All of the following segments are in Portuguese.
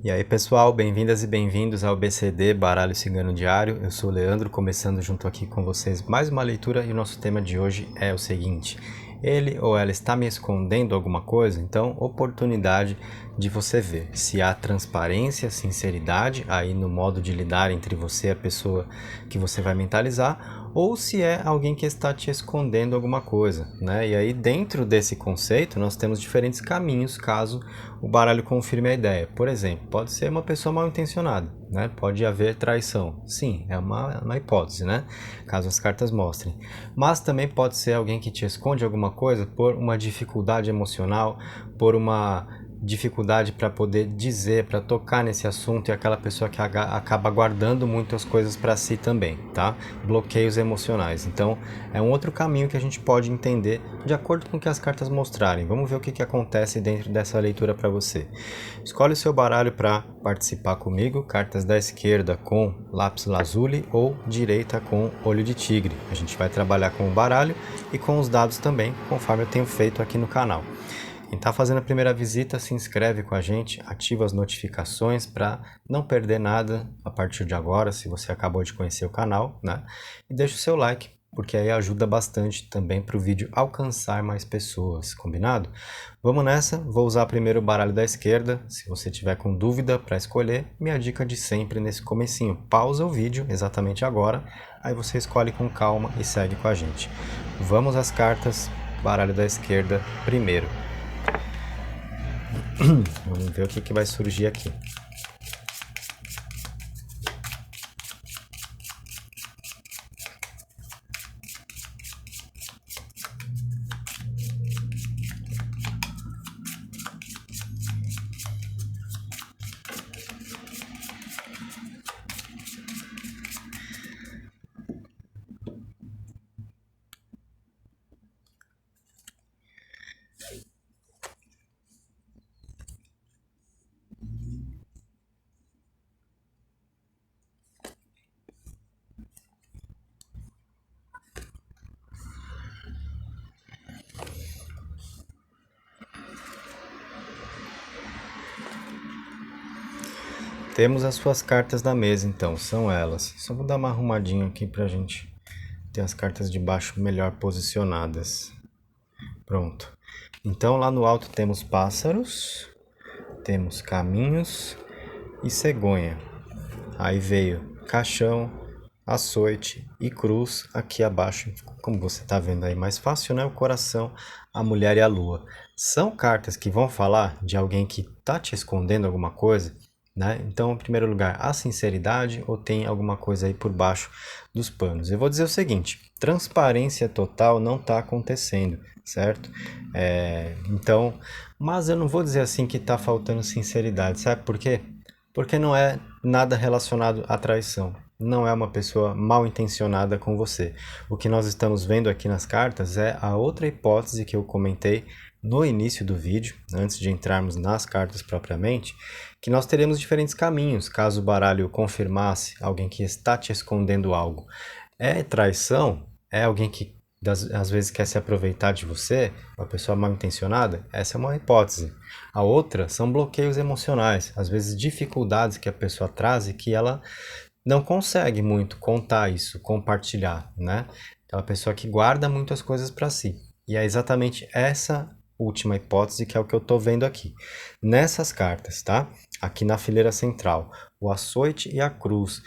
E aí pessoal, bem-vindas e bem-vindos ao BCD Baralho Cigano Diário. Eu sou o Leandro, começando junto aqui com vocês mais uma leitura e o nosso tema de hoje é o seguinte: ele ou ela está me escondendo alguma coisa? Então, oportunidade de você ver se há transparência, sinceridade aí no modo de lidar entre você e a pessoa que você vai mentalizar, ou se é alguém que está te escondendo alguma coisa, né? E aí dentro desse conceito nós temos diferentes caminhos caso o baralho confirme a ideia. Por exemplo, pode ser uma pessoa mal intencionada, né? Pode haver traição. Sim, é uma hipótese, né? Caso as cartas mostrem. Mas também pode ser alguém que te esconde alguma coisa por uma dificuldade emocional, por uma dificuldade para poder dizer, para tocar nesse assunto, e aquela pessoa que acaba guardando muitas coisas para si também, tá? Bloqueios emocionais. Então, é um outro caminho que a gente pode entender de acordo com o que as cartas mostrarem. Vamos ver o que acontece dentro dessa leitura para você. Escolhe o seu baralho para participar comigo, cartas da esquerda com lápis lazuli ou direita com olho de tigre. A gente vai trabalhar com o baralho e com os dados também, conforme eu tenho feito aqui no canal. Quem está fazendo a primeira visita, se inscreve com a gente, ativa as notificações para não perder nada a partir de agora, se você acabou de conhecer o canal, né? E deixa o seu like, porque aí ajuda bastante também para o vídeo alcançar mais pessoas, combinado? Vamos nessa, vou usar primeiro o baralho da esquerda. Se você tiver com dúvida para escolher, minha dica de sempre nesse comecinho: pausa o vídeo exatamente agora, aí você escolhe com calma e segue com a gente. Vamos às cartas, baralho da esquerda primeiro. Vamos ver o que vai surgir aqui. Temos as suas cartas na mesa, então, são elas. Só vou dar uma arrumadinha aqui pra gente ter as cartas de baixo melhor posicionadas. Pronto. Então, lá no alto temos pássaros, temos caminhos e cegonha. Aí veio caixão, açoite e cruz. Aqui abaixo, como você está vendo aí mais fácil, né? O coração, a mulher e a lua. São cartas que vão falar de alguém que está te escondendo alguma coisa, né? Então, em primeiro lugar, a sinceridade ou tem alguma coisa aí por baixo dos panos. Eu vou dizer o seguinte: transparência total não está acontecendo, certo? Então, mas eu não vou dizer assim que está faltando sinceridade, sabe por quê? Porque não é nada relacionado à traição. Não é uma pessoa mal intencionada com você. O que nós estamos vendo aqui nas cartas é a outra hipótese que eu comentei no início do vídeo, antes de entrarmos nas cartas propriamente, que nós teremos diferentes caminhos caso o baralho confirmasse alguém que está te escondendo algo. É traição? É alguém que às vezes quer se aproveitar de você, uma pessoa mal intencionada? Essa é uma hipótese. A outra são bloqueios emocionais, às vezes dificuldades que a pessoa traz e que ela não consegue muito contar isso, compartilhar, né? Aquela pessoa que guarda muitas coisas para si. E é exatamente essa última hipótese que é o que eu estou vendo aqui. Nessas cartas, tá? Aqui na fileira central, o açoite e a cruz.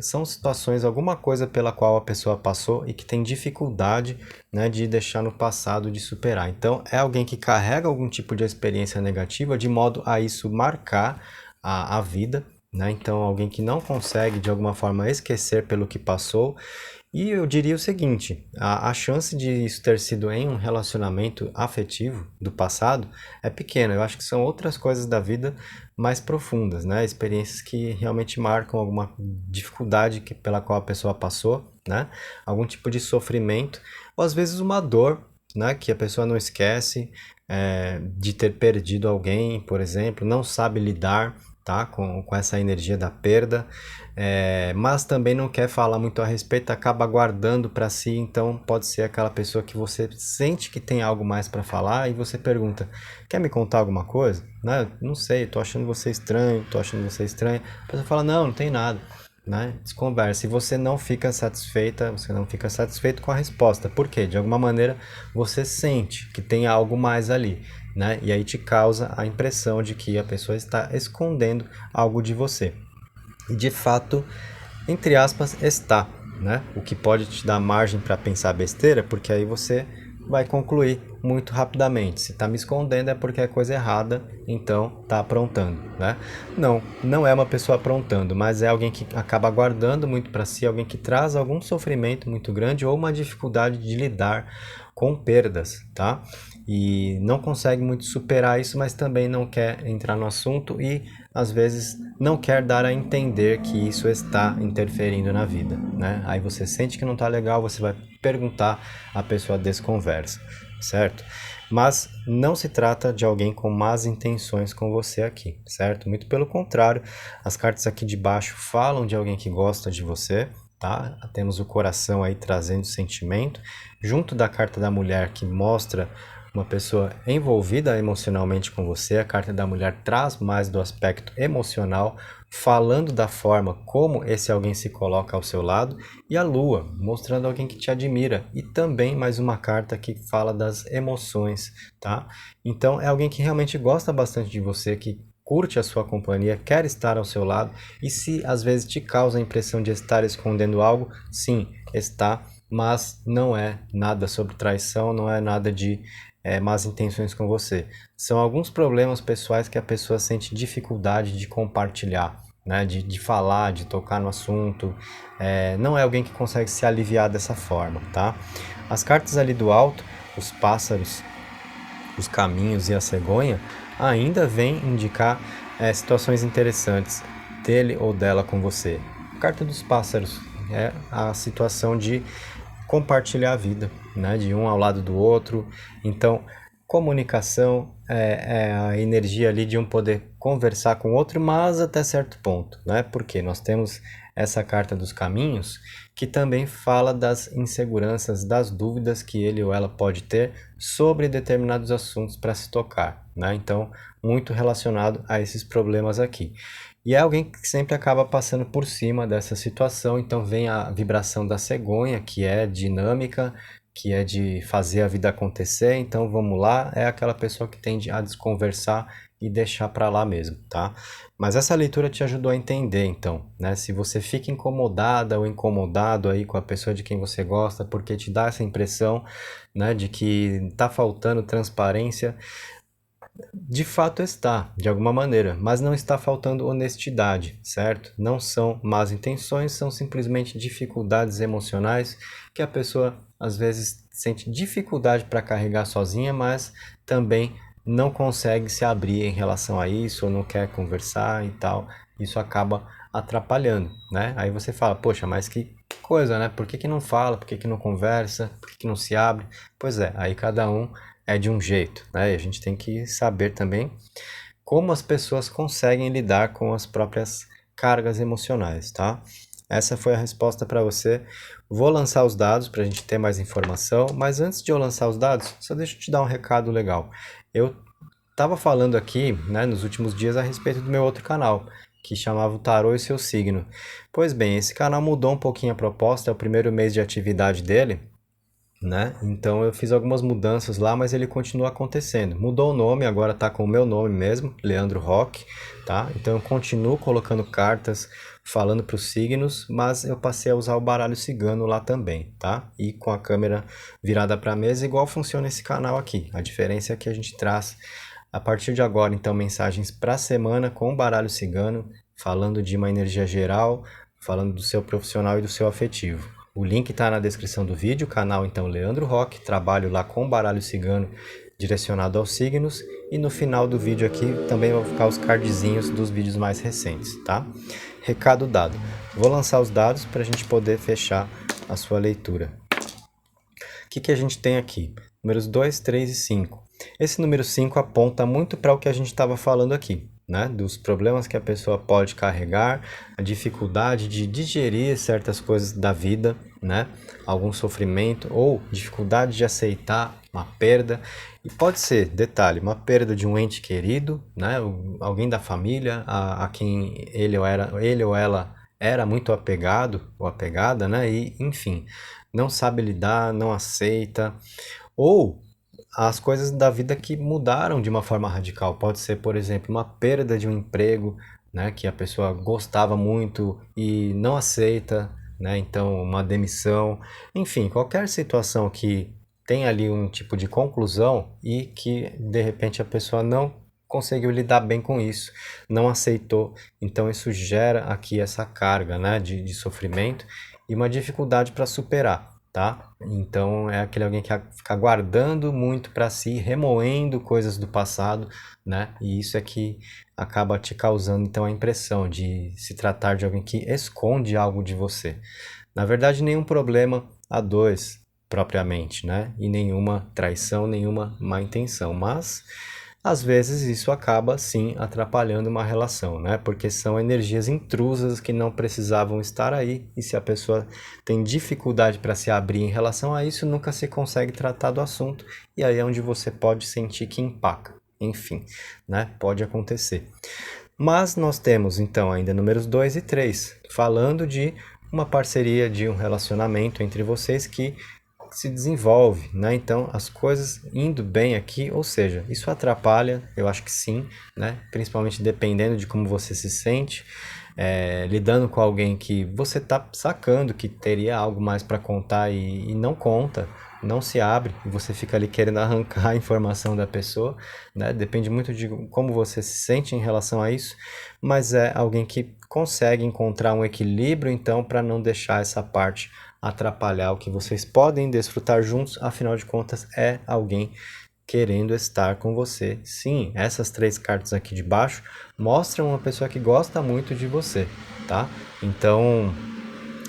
São situações, alguma coisa pela qual a pessoa passou e que tem dificuldade, né, de deixar no passado, de superar. Então, é alguém que carrega algum tipo de experiência negativa de modo a isso marcar a vida, né? Então, alguém que não consegue, de alguma forma, esquecer pelo que passou. E eu diria o seguinte: a chance de isso ter sido em um relacionamento afetivo do passado é pequena. Eu acho que são outras coisas da vida mais profundas, né? Experiências que realmente marcam alguma dificuldade pela qual a pessoa passou, né? Algum tipo de sofrimento, ou às vezes uma dor, né? Que a pessoa não esquece, de ter perdido alguém, por exemplo, não sabe lidar. tá? Com essa energia da perda, mas também não quer falar muito a respeito, acaba guardando para si, então pode ser aquela pessoa que você sente que tem algo mais para falar e você pergunta, quer me contar alguma coisa? Né? Não sei, tô achando você estranho, tô achando você estranha. A pessoa fala, não tem nada. Né? Desconversa. E você não fica satisfeita, você não fica satisfeito com a resposta. Por quê? De alguma maneira você sente que tem algo mais ali, né? E aí te causa a impressão de que a pessoa está escondendo algo de você. E de fato, entre aspas, está, né? O que pode te dar margem para pensar besteira, porque aí você vai concluir muito rapidamente. Se está me escondendo é porque é coisa errada, então está aprontando, né? Não, não é uma pessoa aprontando, mas é alguém que acaba guardando muito para si, alguém que traz algum sofrimento muito grande ou uma dificuldade de lidar com perdas, tá? E não consegue muito superar isso, mas também não quer entrar no assunto e às vezes não quer dar a entender que isso está interferindo na vida, né? Aí você sente que não está legal, você vai perguntar, a pessoa desconversa, certo? Mas não se trata de alguém com más intenções com você aqui, certo? Muito pelo contrário, as cartas aqui de baixo falam de alguém que gosta de você, tá? Temos o coração aí trazendo sentimento, junto da carta da mulher que mostra uma pessoa envolvida emocionalmente com você. A carta da mulher traz mais do aspecto emocional, falando da forma como esse alguém se coloca ao seu lado, e a lua, mostrando alguém que te admira, e também mais uma carta que fala das emoções, tá? Então é alguém que realmente gosta bastante de você, que curte a sua companhia, quer estar ao seu lado, e se às vezes te causa a impressão de estar escondendo algo, sim, está, mas não é nada sobre traição, não é nada de más intenções com você. São alguns problemas pessoais que a pessoa sente dificuldade de compartilhar, né? De falar, de tocar no assunto. Não é alguém que consegue se aliviar dessa forma, tá? As cartas ali do alto, os pássaros, os caminhos e a cegonha, ainda vêm indicar situações interessantes dele ou dela com você. A carta dos pássaros é a situação de compartilhar a vida, né? De um ao lado do outro. Então, comunicação é a energia ali de um poder conversar com o outro, mas até certo ponto, né? Porque nós temos essa carta dos caminhos que também fala das inseguranças, das dúvidas que ele ou ela pode ter sobre determinados assuntos para se tocar, né? Então, muito relacionado a esses problemas aqui. E é alguém que sempre acaba passando por cima dessa situação, então vem a vibração da cegonha, que é dinâmica, que é de fazer a vida acontecer, então vamos lá, é aquela pessoa que tende a desconversar e deixar para lá mesmo, tá? Mas essa leitura te ajudou a entender, então, né? Se você fica incomodada ou incomodado aí com a pessoa de quem você gosta, porque te dá essa impressão, né, de que tá faltando transparência, de fato está, de alguma maneira, mas não está faltando honestidade, certo? Não são más intenções, são simplesmente dificuldades emocionais que a pessoa às vezes sente dificuldade para carregar sozinha, mas também não consegue se abrir em relação a isso, ou não quer conversar e tal. Isso acaba atrapalhando, né? Aí você fala, poxa, mas que coisa, né? Por que que não fala? Por que que não conversa? Por que que não se abre? Pois é, aí cada um é de um jeito, né? E a gente tem que saber também como as pessoas conseguem lidar com as próprias cargas emocionais, tá? Essa foi a resposta para você. Vou lançar os dados para a gente ter mais informação, mas antes de eu lançar os dados, só deixa eu te dar um recado legal. Eu estava falando aqui, né, nos últimos dias a respeito do meu outro canal, que chamava o Tarô e Seu Signo. Pois bem, esse canal mudou um pouquinho a proposta, é o primeiro mês de atividade dele, né? Então eu fiz algumas mudanças lá, mas ele continua acontecendo. Mudou o nome, agora tá com o meu nome mesmo, Leandro Roque, tá? Então eu continuo colocando cartas, falando para os signos, mas eu passei a usar o baralho cigano lá também, tá? E com a câmera virada para a mesa, igual funciona esse canal aqui. A diferença é que a gente traz, a partir de agora, então, mensagens para a semana com o baralho cigano, falando de uma energia geral, falando do seu profissional e do seu afetivo. O link está na descrição do vídeo, canal então Leandro Roque, trabalho lá com baralho cigano direcionado aos signos, e no final do vídeo aqui também vão ficar os cardzinhos dos vídeos mais recentes, tá? Recado dado. Vou lançar os dados para a gente poder fechar a sua leitura. O que a gente tem aqui? Números 2, 3 e 5. Esse número 5 aponta muito para o que a gente estava falando aqui, né, dos problemas que a pessoa pode carregar, a dificuldade de digerir certas coisas da vida, né, algum sofrimento ou dificuldade de aceitar uma perda. E pode ser, detalhe, uma perda de um ente querido, né, alguém da família a quem ele ou ela era muito apegado ou apegada, né, e enfim, não sabe lidar, não aceita, ou as coisas da vida que mudaram de uma forma radical. Pode ser, por exemplo, uma perda de um emprego, né, que a pessoa gostava muito e não aceita, né, então uma demissão, enfim, qualquer situação que tem ali um tipo de conclusão e que de repente a pessoa não conseguiu lidar bem com isso, não aceitou, então isso gera aqui essa carga, né, de sofrimento e uma dificuldade para superar, tá? Então é aquele alguém que fica guardando muito para si, remoendo coisas do passado, né? E isso é que acaba te causando então a impressão de se tratar de alguém que esconde algo de você. Na verdade, nenhum problema a dois propriamente, né? E nenhuma traição, nenhuma má intenção, mas às vezes isso acaba sim atrapalhando uma relação, né? Porque são energias intrusas que não precisavam estar aí, e se a pessoa tem dificuldade para se abrir em relação a isso, nunca se consegue tratar do assunto, e aí é onde você pode sentir que empaca. Enfim, né? Pode acontecer. Mas nós temos então ainda números 2 e 3, falando de uma parceria, de um relacionamento entre vocês que se desenvolve, né? Então as coisas indo bem aqui, ou seja, isso atrapalha, eu acho que sim, né? Principalmente dependendo de como você se sente, lidando com alguém que você tá sacando que teria algo mais para contar e não conta, não se abre, e você fica ali querendo arrancar a informação da pessoa, né? Depende muito de como você se sente em relação a isso, mas é alguém que consegue encontrar um equilíbrio, então, para não deixar essa parte atrapalhar o que vocês podem desfrutar juntos, afinal de contas, é alguém querendo estar com você. Sim, essas 3 cartas aqui de baixo mostram uma pessoa que gosta muito de você, tá? Então,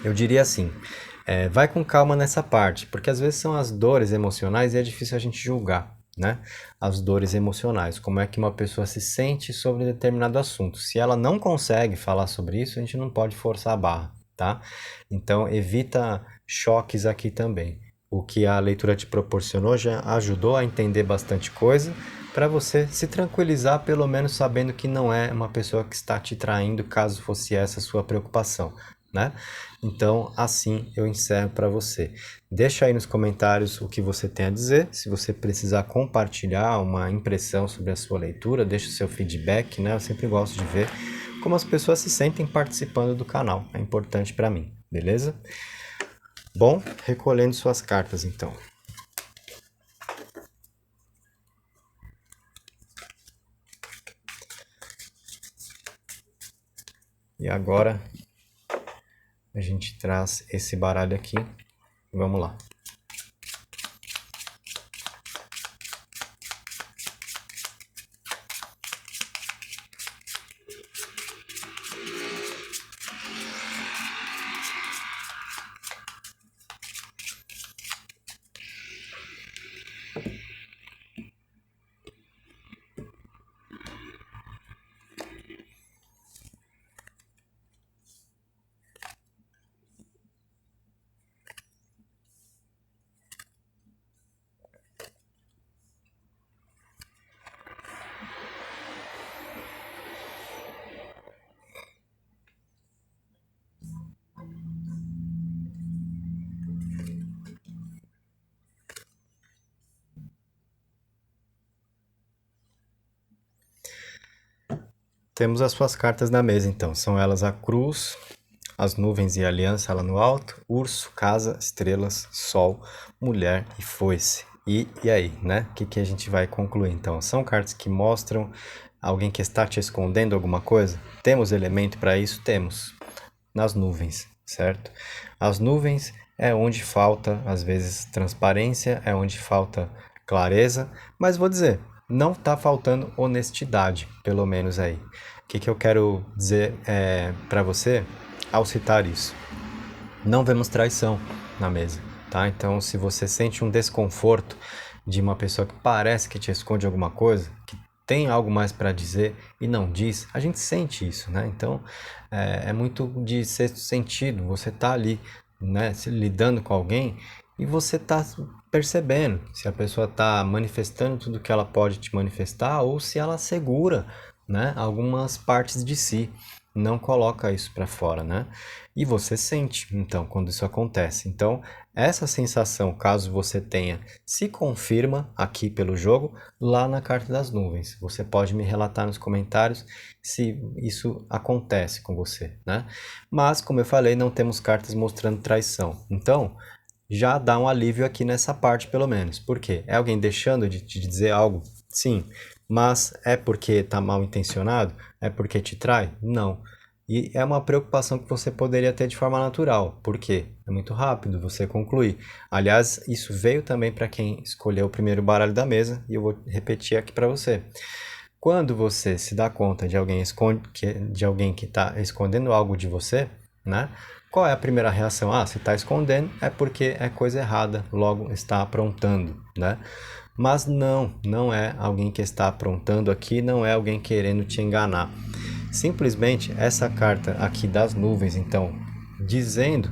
eu diria assim, vai com calma nessa parte, porque às vezes são as dores emocionais e é difícil a gente julgar, né? As dores emocionais, como é que uma pessoa se sente sobre determinado assunto. Se ela não consegue falar sobre isso, a gente não pode forçar a barra, tá? Então, evita choques aqui também. O que a leitura te proporcionou já ajudou a entender bastante coisa, para você se tranquilizar, pelo menos sabendo que não é uma pessoa que está te traindo, caso fosse essa a sua preocupação, né? Então, assim eu encerro para você. Deixa aí nos comentários o que você tem a dizer. Se você precisar compartilhar uma impressão sobre a sua leitura, deixa o seu feedback, né? Eu sempre gosto de ver como as pessoas se sentem participando do canal. É importante para mim, beleza? Bom, recolhendo suas cartas então. E agora a gente traz esse baralho aqui. Vamos lá. Temos as suas cartas na mesa, então. São elas a cruz, as nuvens e a aliança lá no alto, urso, casa, estrelas, sol, mulher e foice. E aí, né? O que a gente vai concluir, então? São cartas que mostram alguém que está te escondendo alguma coisa? Temos elemento para isso? Temos. Nas nuvens, certo? As nuvens é onde falta, às vezes, transparência, é onde falta clareza, mas vou dizer, não está faltando honestidade, pelo menos aí. O que eu quero dizer para você ao citar isso? Não vemos traição na mesa, tá? Então, se você sente um desconforto de uma pessoa que parece que te esconde alguma coisa, que tem algo mais para dizer e não diz, a gente sente isso, né? Então, é muito de sexto sentido. Você tá ali, né, lidando com alguém e você tá percebendo se a pessoa tá manifestando tudo que ela pode te manifestar ou se ela segura, né, algumas partes de si, não coloca isso para fora, né? E você sente, então, quando isso acontece. Então, essa sensação, caso você tenha, se confirma aqui pelo jogo, lá na carta das nuvens. Você pode me relatar nos comentários se isso acontece com você, né? Mas, como eu falei, não temos cartas mostrando traição. Então, já dá um alívio aqui nessa parte, pelo menos. Por quê? É alguém deixando de te dizer algo? Sim. Mas é porque está mal intencionado? É porque te trai? Não. E é uma preocupação que você poderia ter de forma natural. Por quê? É muito rápido você concluir. Aliás, isso veio também para quem escolheu o primeiro baralho da mesa e eu vou repetir aqui para você. Quando você se dá conta de alguém que está escondendo algo de você, né? Qual é a primeira reação? Ah, se está escondendo é porque é coisa errada, logo está aprontando, né? Mas não é alguém que está aprontando aqui, não é alguém querendo te enganar. Simplesmente essa carta aqui das nuvens, então, dizendo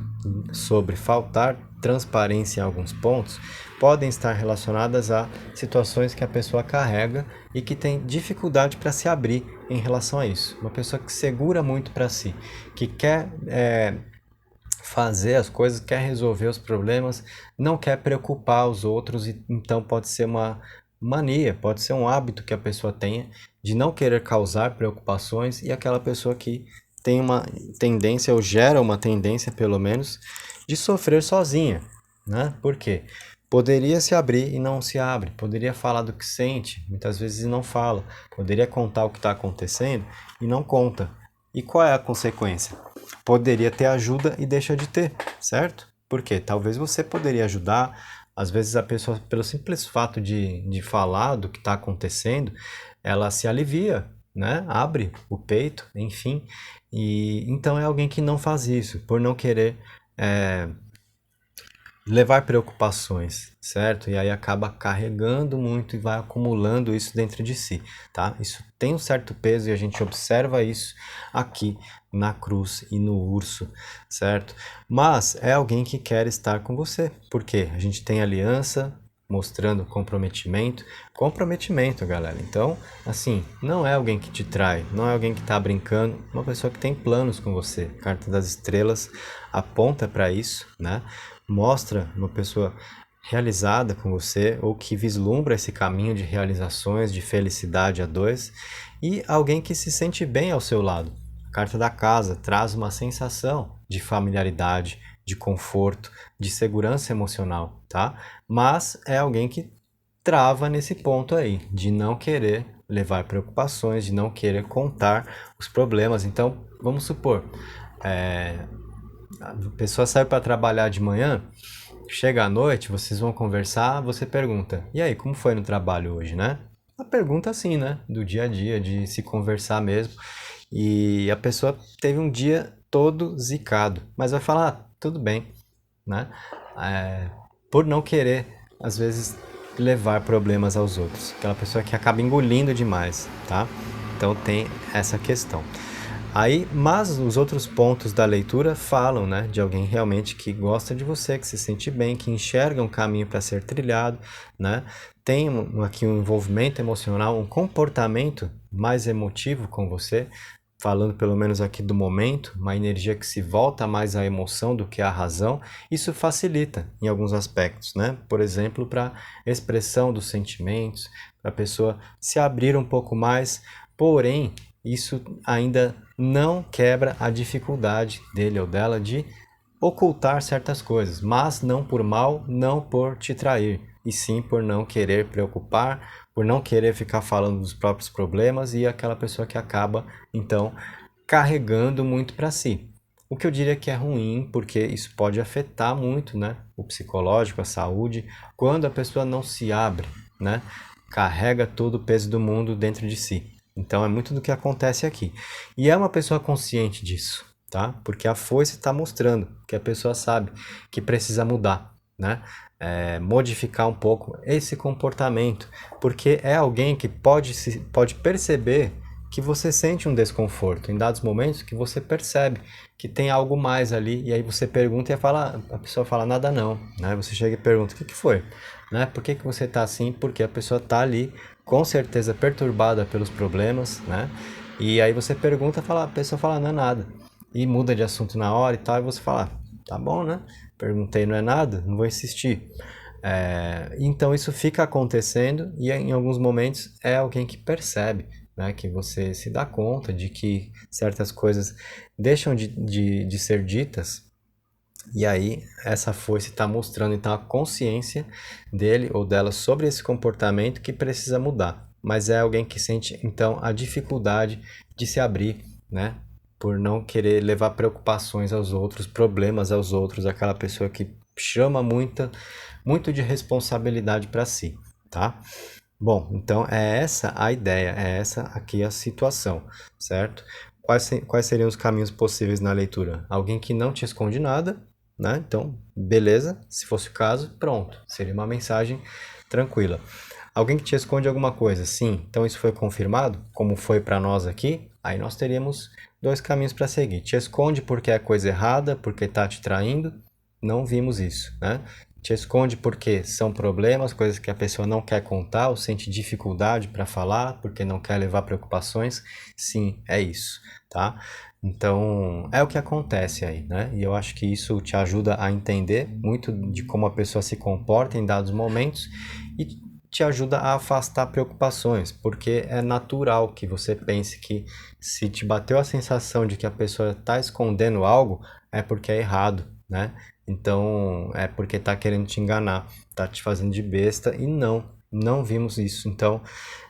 sobre faltar transparência em alguns pontos, podem estar relacionadas a situações que a pessoa carrega e que tem dificuldade para se abrir em relação a isso. Uma pessoa que segura muito para si, que quer fazer as coisas, quer resolver os problemas, não quer preocupar os outros, e então pode ser uma mania, pode ser um hábito que a pessoa tenha de não querer causar preocupações, e aquela pessoa que tem uma tendência, ou gera uma tendência pelo menos, de sofrer sozinha, né? Por quê? Poderia se abrir e não se abre, poderia falar do que sente, muitas vezes não fala, poderia contar o que está acontecendo e não conta. E qual é a consequência? Poderia ter ajuda e deixa de ter, certo? Porque talvez você poderia ajudar, às vezes a pessoa, pelo simples fato de falar do que está acontecendo, ela se alivia, né? Abre o peito, enfim. E então é alguém que não faz isso, por não querer levar preocupações, certo? E aí acaba carregando muito e vai acumulando isso dentro de si, tá? Isso tem um certo peso e a gente observa isso aqui na cruz e no urso, certo? Mas é alguém que quer estar com você, porque a gente tem aliança mostrando comprometimento, galera. Então, assim, não é alguém que te trai, não é alguém que tá brincando, uma pessoa que tem planos com você. A carta das estrelas aponta para isso, né? Mostra uma pessoa realizada com você ou que vislumbra esse caminho de realizações, de felicidade a dois, e alguém que se sente bem ao seu lado. A carta da casa traz uma sensação de familiaridade, de conforto, de segurança emocional, tá? Mas é alguém que trava nesse ponto aí, de não querer levar preocupações, de não querer contar os problemas. Então, vamos supor, a pessoa sai para trabalhar de manhã, chega à noite, vocês vão conversar, você pergunta: "E aí, como foi no trabalho hoje, né?" Uma pergunta assim, né, do dia a dia, de se conversar mesmo. E a pessoa teve um dia todo zicado, mas vai falar: "Ah, tudo bem", né? Por não querer, às vezes, levar problemas aos outros. Aquela pessoa que acaba engolindo demais, tá? Então tem essa questão. Aí, mas os outros pontos da leitura falam, né, de alguém realmente que gosta de você, que se sente bem, que enxerga um caminho para ser trilhado, né? Tem aqui um envolvimento emocional, um comportamento mais emotivo com você, falando pelo menos aqui do momento, uma energia que se volta mais à emoção do que à razão. Isso facilita em alguns aspectos, né? Por exemplo, para expressão dos sentimentos, para a pessoa se abrir um pouco mais, porém, isso ainda não quebra a dificuldade dele ou dela de ocultar certas coisas, mas não por mal, não por te trair, e sim por não querer preocupar, por não querer ficar falando dos próprios problemas, e aquela pessoa que acaba, então, carregando muito para si. O que eu diria que é ruim, porque isso pode afetar muito, né, o psicológico, a saúde, quando a pessoa não se abre, né, carrega todo o peso do mundo dentro de si. Então é muito do que acontece aqui. E é uma pessoa consciente disso, tá? Porque a foice está mostrando que a pessoa sabe que precisa mudar, né? Modificar um pouco esse comportamento, porque é alguém que pode perceber que você sente um desconforto em dados momentos que você percebe que tem algo mais ali, e aí você pergunta e a pessoa fala nada não, né? Você chega e pergunta o que foi, né? Por que você está assim? Porque a pessoa está ali com certeza perturbada pelos problemas, né? E aí você pergunta, a pessoa fala não é nada, e muda de assunto na hora e tal, e você fala tá bom, né? Perguntei, não é nada, não vou insistir. Então isso fica acontecendo e em alguns momentos é alguém que percebe, né, que você se dá conta de que certas coisas deixam de ser ditas, e aí essa foice está mostrando então a consciência dele ou dela sobre esse comportamento que precisa mudar. Mas é alguém que sente então a dificuldade de se abrir, né? Por não querer levar preocupações aos outros, problemas aos outros, aquela pessoa que chama muito de responsabilidade para si, tá? Bom, então é essa a ideia, é essa aqui a situação, certo? Quais seriam os caminhos possíveis na leitura? Alguém que não te esconde nada, né? Então, beleza, se fosse o caso, pronto, seria uma mensagem tranquila. Alguém que te esconde alguma coisa, sim, então isso foi confirmado, como foi para nós aqui, aí nós teríamos dois caminhos para seguir. Te esconde porque é coisa errada, porque está te traindo, não vimos isso, né? Te esconde porque são problemas, coisas que a pessoa não quer contar ou sente dificuldade para falar, porque não quer levar preocupações. Sim, é isso, tá? Então, é o que acontece aí, né? E eu acho que isso te ajuda a entender muito de como a pessoa se comporta em dados momentos e te ajuda a afastar preocupações, porque é natural que você pense que se te bateu a sensação de que a pessoa está escondendo algo, é porque é errado, né? Então, é porque tá querendo te enganar, tá te fazendo de besta e não vimos isso. Então,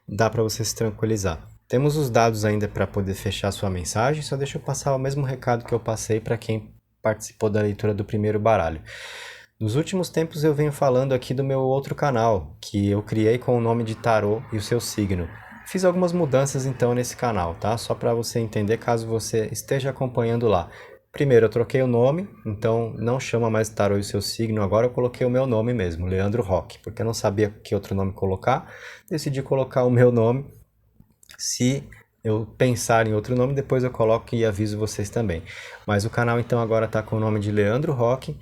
dá para você se tranquilizar. Temos os dados ainda para poder fechar sua mensagem, só deixa eu passar o mesmo recado que eu passei para quem participou da leitura do primeiro baralho. Nos últimos tempos eu venho falando aqui do meu outro canal, que eu criei com o nome de Tarô e o seu signo. Fiz algumas mudanças então nesse canal, tá? Só para você entender caso você esteja acompanhando lá. Primeiro, eu troquei o nome, então não chama mais Tarô e o seu signo, agora eu coloquei o meu nome mesmo, Leandro Roque, porque eu não sabia que outro nome colocar, decidi colocar o meu nome. Se eu pensar em outro nome, depois eu coloco e aviso vocês também. Mas o canal então agora está com o nome de Leandro Roque,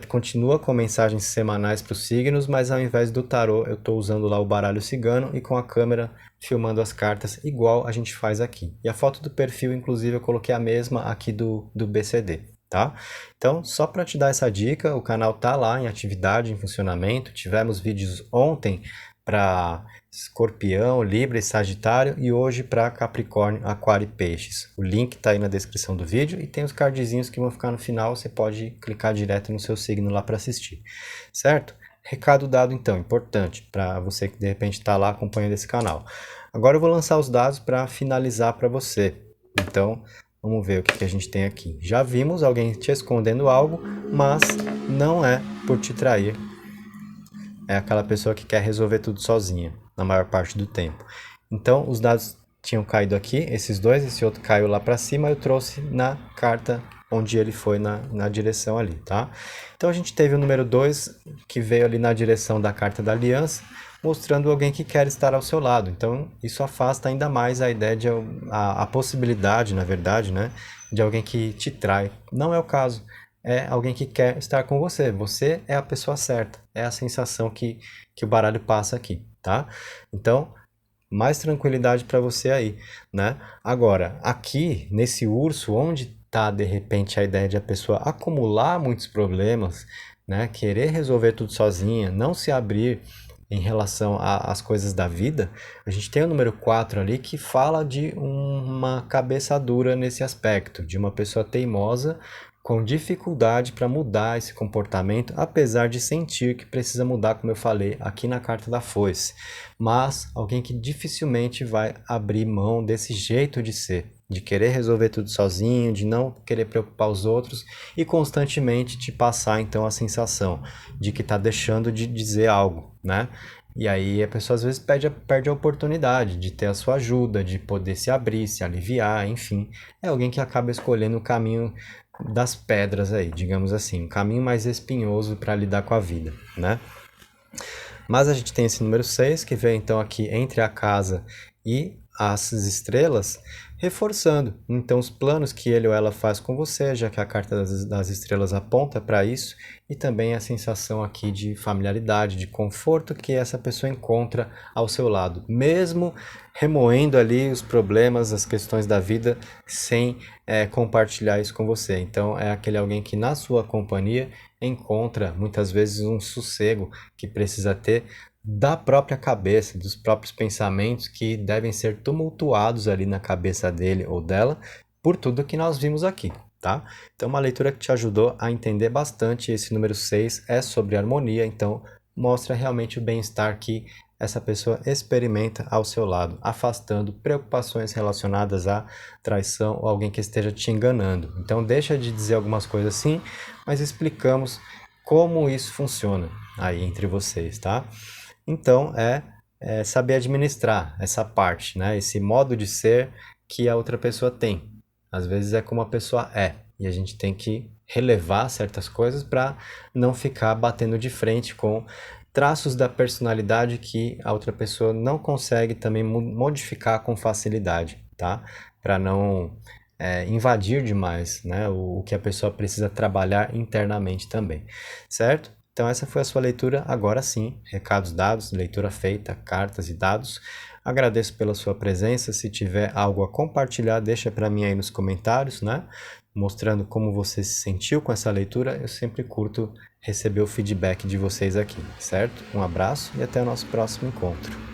continua com mensagens semanais para os signos, mas ao invés do tarô eu estou usando lá o baralho cigano e com a câmera filmando as cartas igual a gente faz aqui. E a foto do perfil, inclusive, eu coloquei a mesma aqui do BCD. Tá? Então, só para te dar essa dica, o canal tá lá em atividade, em funcionamento. Tivemos vídeos ontem para Escorpião, Libra e Sagitário e hoje para Capricórnio, Aquário e Peixes. O link está aí na descrição do vídeo e tem os cardzinhos que vão ficar no final, você pode clicar direto no seu signo lá para assistir, certo? Recado dado então, importante para você que de repente está lá acompanhando esse canal. Agora eu vou lançar os dados para finalizar para você. Então, vamos ver o que a gente tem aqui. Já vimos alguém te escondendo algo, mas não é por te trair. É aquela pessoa que quer resolver tudo sozinha, na maior parte do tempo. Então, os dados tinham caído aqui, esses dois, esse outro caiu lá para cima, eu trouxe na carta onde ele foi na direção ali, tá? Então, a gente teve o número 2, que veio ali na direção da carta da aliança, mostrando alguém que quer estar ao seu lado. Então, isso afasta ainda mais a ideia de a possibilidade, na verdade, né, de alguém que te trai. Não é o caso. É alguém que quer estar com você. Você é a pessoa certa. É a sensação que o baralho passa aqui, tá? Então, mais tranquilidade para você aí, né? Agora, aqui nesse urso, onde tá de repente a ideia de a pessoa acumular muitos problemas, né? Querer resolver tudo sozinha, não se abrir em relação às coisas da vida, a gente tem o número 4 ali que fala de uma cabeça dura nesse aspecto, de uma pessoa teimosa com dificuldade para mudar esse comportamento, apesar de sentir que precisa mudar, como eu falei aqui na carta da foice. Mas alguém que dificilmente vai abrir mão desse jeito de ser, de querer resolver tudo sozinho, de não querer preocupar os outros e constantemente te passar então a sensação de que está deixando de dizer algo, né? E aí a pessoa às vezes perde a oportunidade de ter a sua ajuda, de poder se abrir, se aliviar, enfim. É alguém que acaba escolhendo o caminho das pedras aí, digamos assim, um caminho mais espinhoso para lidar com a vida, né? Mas a gente tem esse número 6 que vem então aqui entre a casa e as estrelas, reforçando então os planos que ele ou ela faz com você, já que a carta das estrelas aponta para isso, e também a sensação aqui de familiaridade, de conforto que essa pessoa encontra ao seu lado, mesmo remoendo ali os problemas, as questões da vida, sem compartilhar isso com você. Então é aquele alguém que na sua companhia encontra muitas vezes um sossego que precisa ter da própria cabeça, dos próprios pensamentos que devem ser tumultuados ali na cabeça dele ou dela por tudo que nós vimos aqui, tá? Então, uma leitura que te ajudou a entender bastante. Esse número 6 é sobre harmonia, então mostra realmente o bem-estar que essa pessoa experimenta ao seu lado, afastando preocupações relacionadas à traição ou alguém que esteja te enganando. Então, deixa de dizer algumas coisas assim, mas explicamos como isso funciona aí entre vocês, tá? Então, é saber administrar essa parte, né? Esse modo de ser que a outra pessoa tem. Às vezes é como a pessoa é, e a gente tem que relevar certas coisas para não ficar batendo de frente com traços da personalidade que a outra pessoa não consegue também modificar com facilidade, tá? Para não invadir demais, né? O que a pessoa precisa trabalhar internamente também, certo? Então essa foi a sua leitura, agora sim, recados dados, leitura feita, cartas e dados. Agradeço pela sua presença. Se tiver algo a compartilhar, deixa para mim aí nos comentários, né? Mostrando como você se sentiu com essa leitura. Eu sempre curto receber o feedback de vocês aqui, certo? Um abraço e até o nosso próximo encontro.